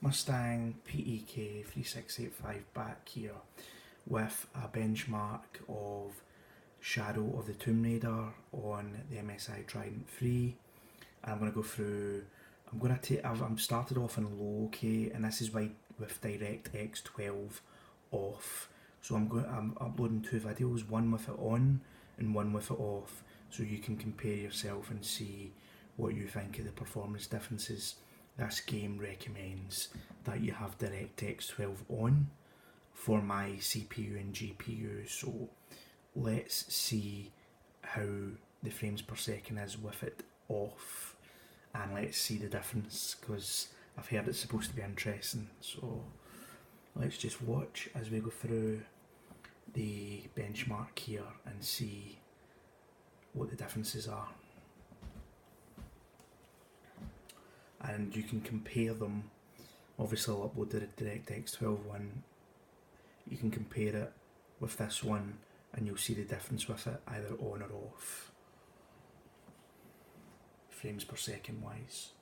Mustang PEK 3685 back here with a benchmark of Shadow of the Tomb Raider on the MSI Trident 3, and I'm going to go through. I'm started off in low, okay, and this is with DX12off. So I'm uploading two videos, one with it on and one with it off, so you can compare yourself and see what you think of the performance differences. This game recommends that you have DirectX 12 on for my CPU and GPU, so let's see how the frames per second is with it off, and let's see the difference, because I've heard it's supposed to be interesting. So let's just watch as we go through the benchmark here and see what the differences are. And you can compare them. Obviously I'll upload the DirectX 12 one. You can compare it with this one and you'll see the difference with it either on or off, frames per second wise.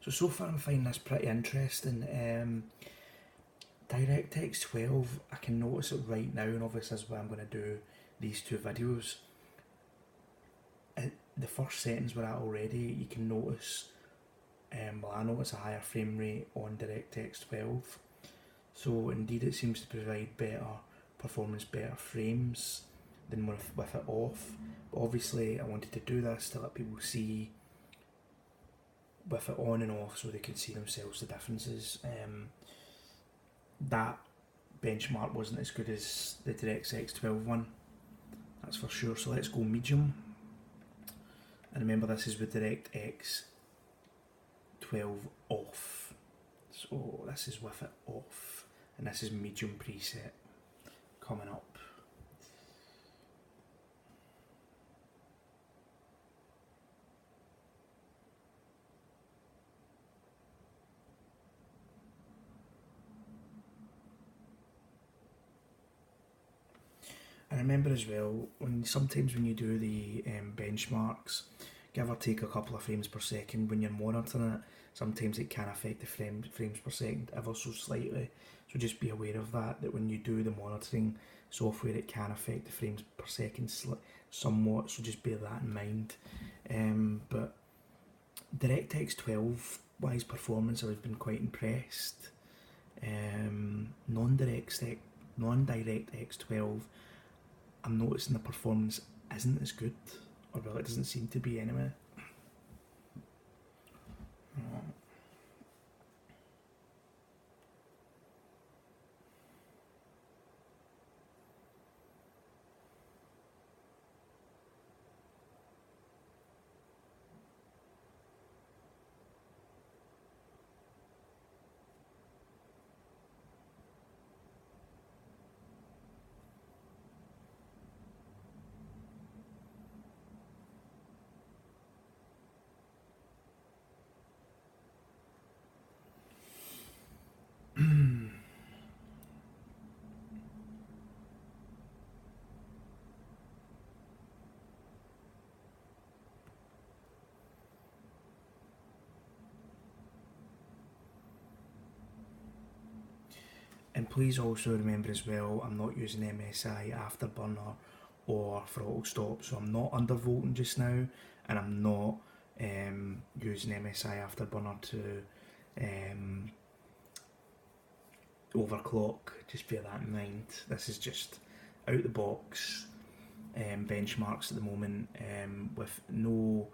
So far I'm finding this pretty interesting. DirectX 12, I can notice it right now, and obviously that's why I'm going to do these two videos. The first settings we're at already, you can notice, I notice a higher frame rate on DirectX 12. So indeed it seems to provide better performance, better frames than with it off. But obviously I wanted to do this to let people see with it on and off so they can see themselves the differences. That benchmark wasn't as good as the DirectX 12 one, that's for sure. So let's go medium, and remember this is with DirectX 12 off, so this is with it off, and this is medium preset coming up. And remember as well, sometimes when you do the benchmarks, give or take a couple of frames per second when you're monitoring it, sometimes it can affect the frames per second ever so slightly. So just be aware of that when you do the monitoring software, it can affect the frames per second somewhat, so just bear that in mind. But DirectX 12 wise performance, I've been quite impressed. Non-DirectX 12, I'm noticing the performance isn't as good, or well, it doesn't seem to be anyway. And please also remember as well, I'm not using MSI Afterburner or Throttlestop, so I'm not undervolting just now, and I'm not using MSI Afterburner to overclock. Just bear that in mind. This is just out the box benchmarks at the moment, with no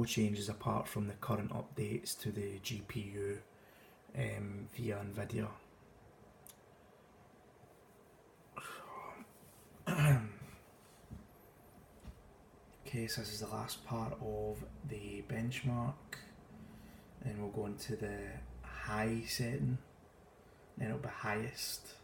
changes apart from the current updates to the GPU via NVIDIA. Okay, so this is the last part of the benchmark, and we'll go into the high setting, then it'll be highest.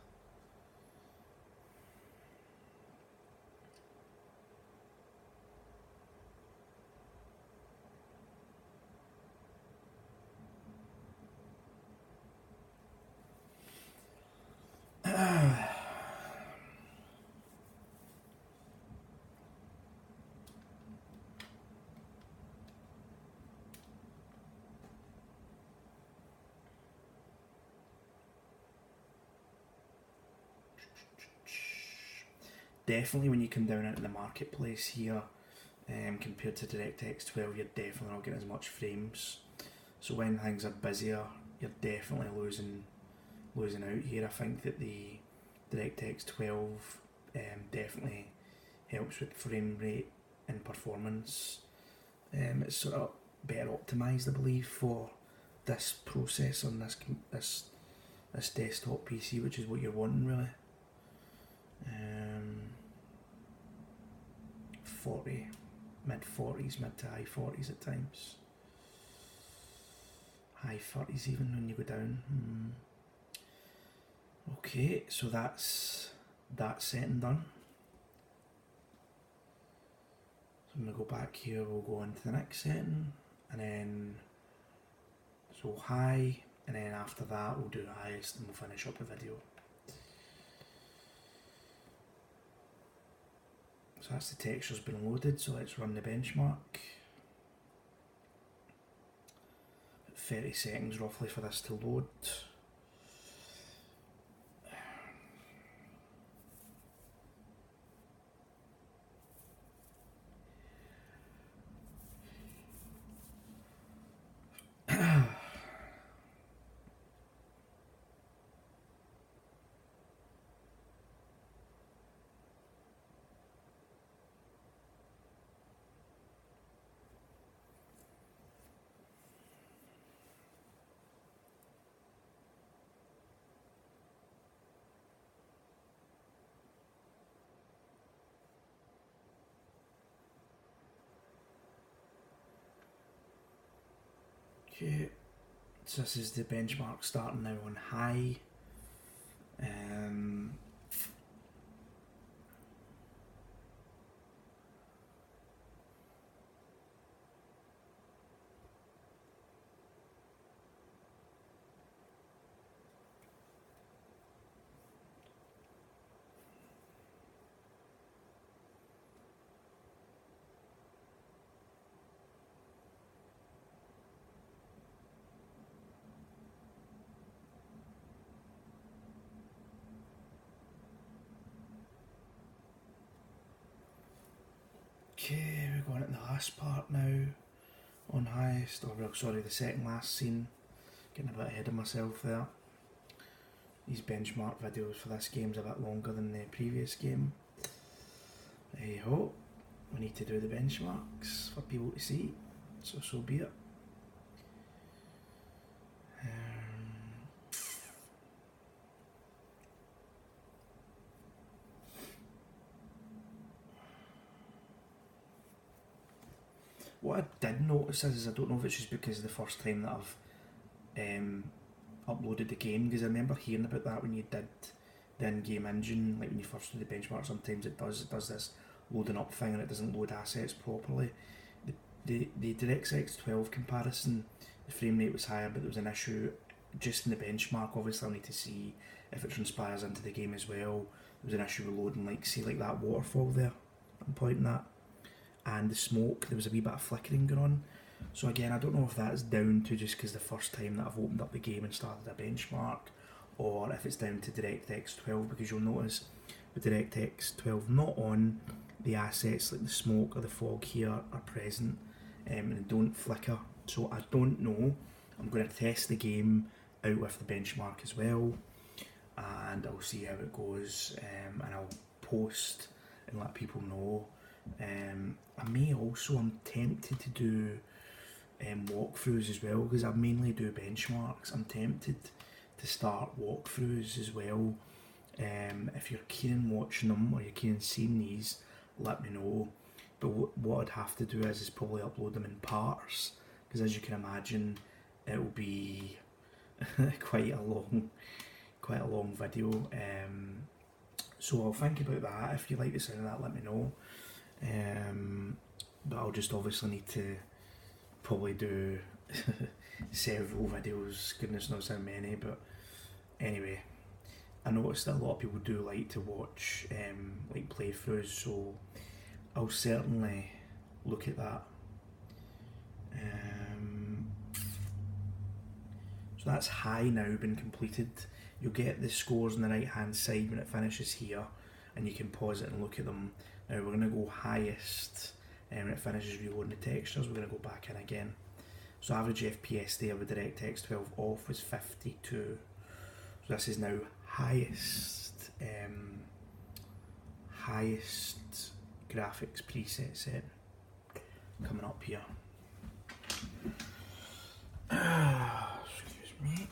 Definitely when you come down into the marketplace here, compared to DX12, you're definitely not getting as much frames. So when things are busier, you're definitely losing out here. I think that the DX12 definitely helps with frame rate and performance. It's sort of better optimised, I believe, for this processor and this desktop PC, which is what you're wanting really. 40, mid 40s, mid to high 40s at times. High 30s even when you go down. Okay, so that's that setting done. So I'm going to go back here, we'll go into the next setting, and then so high, and then after that we'll do the highest and we'll finish up the video. So that's the texture's been loaded, so let's run the benchmark. 30 seconds roughly for this to load. Okay, so this is the benchmark starting now on high. Okay, we're going into the last part now on highest, or well, sorry, the second last scene. Getting a bit ahead of myself there. These benchmark videos for this game's a bit longer than the previous game. Hey ho, we need to do the benchmarks for people to see, so be it. What I did notice is, I don't know if it's just because of the first time that I've uploaded the game, because I remember hearing about that when you did the in-game engine, like when you first do the benchmark, sometimes it does this loading up thing and it doesn't load assets properly. The DX12 comparison, the frame rate was higher, but there was an issue just in the benchmark. Obviously I'll need to see if it transpires into the game as well. There was an issue with loading, like see like that waterfall there I'm pointing at, and the smoke, there was a wee bit of flickering going on. So again, I don't know if that's down to just because the first time that I've opened up the game and started a benchmark, or if it's down to DirectX 12, because you'll notice with DirectX 12 not on, the assets like the smoke or the fog here are present, and they don't flicker. So I don't know. I'm going to test the game out with the benchmark as well, and I'll see how it goes, and I'll post and let people know. I may also, I'm tempted to do walkthroughs as well, because I mainly do benchmarks. I'm tempted to start walkthroughs as well. If you're keen on watching them or you're keen on seeing these, let me know. But what I'd have to do is probably upload them in parts, because as you can imagine, it will be quite a long video. So I'll think about that. If you like the sound of that, let me know. But I'll just obviously need to probably do several videos, goodness knows how many. But anyway, I noticed that a lot of people do like to watch like playthroughs, so I'll certainly look at that. So that's high now been completed. You'll get the scores on the right hand side when it finishes here, and you can pause it and look at them. Now we're going to go highest, and when it finishes reloading the textures, we're going to go back in again. So average FPS there with DX12off was 52. So this is now highest graphics preset set coming up here. Excuse me.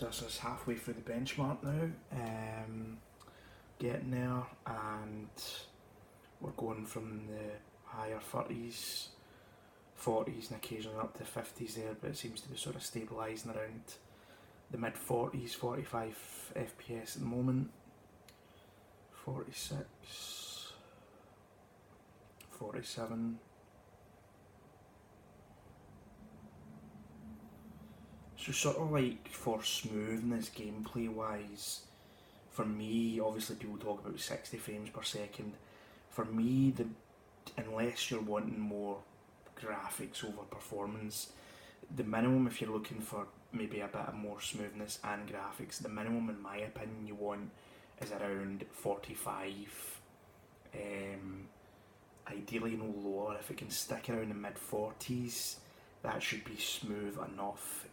This is halfway through the benchmark now, getting there, and we're going from the higher 30s, 40s and occasionally up to 50s there, but it seems to be sort of stabilising around the mid 40s, 45 FPS at the moment, 46, 47. So sort of like for smoothness gameplay wise, for me, obviously people talk about 60 frames per second. For me, unless you're wanting more graphics over performance, the minimum, if you're looking for maybe a bit of more smoothness and graphics, the minimum in my opinion you want is around 45. Ideally no lower. If it can stick around the mid 40s, that should be smooth enough.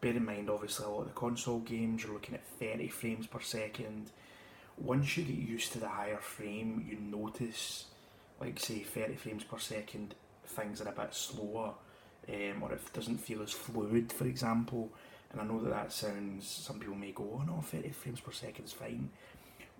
Bear in mind, obviously, a lot of the console games you're looking at 30 frames per second. Once you get used to the higher frame, you notice, like say 30 frames per second, things are a bit slower, or it doesn't feel as fluid, for example. And I know that sounds, some people may go, oh no, 30 frames per second is fine.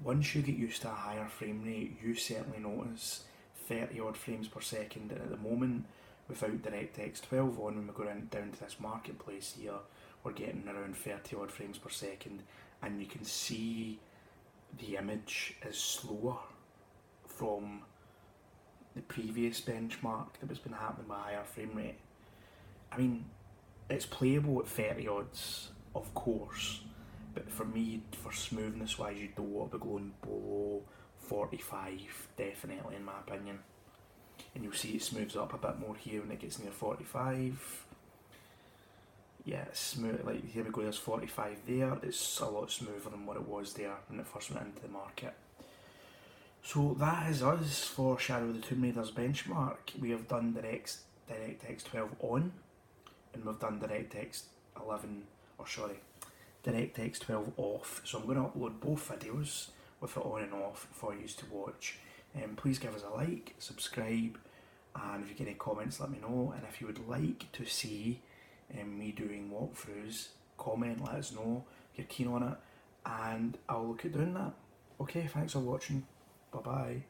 Once you get used to a higher frame rate, you certainly notice 30 odd frames per second, and at the moment, without DirectX 12 on, when we go down to this marketplace here, we're getting around 30 odd frames per second, and you can see the image is slower from the previous benchmark that was been happening with a higher frame rate. I mean, it's playable at 30 odds, of course, but for me, for smoothness wise, you don't want to be going below 45, definitely in my opinion. And you'll see it smooths up a bit more here when it gets near 45. Yeah, it's smooth, like here we go, there's 45 there, it's a lot smoother than what it was there when it first went into the market. So that is us for Shadow of the Tomb Raider's benchmark. We have done DirectX 12 on, and we've done DirectX 12 off. So I'm going to upload both videos with it on and off for you to watch. Please give us a like, subscribe, and if you get any comments, let me know. And if you would like to see me doing walkthroughs, comment, let us know if you're keen on it, and I'll look at doing that. Okay, thanks for watching. Bye bye.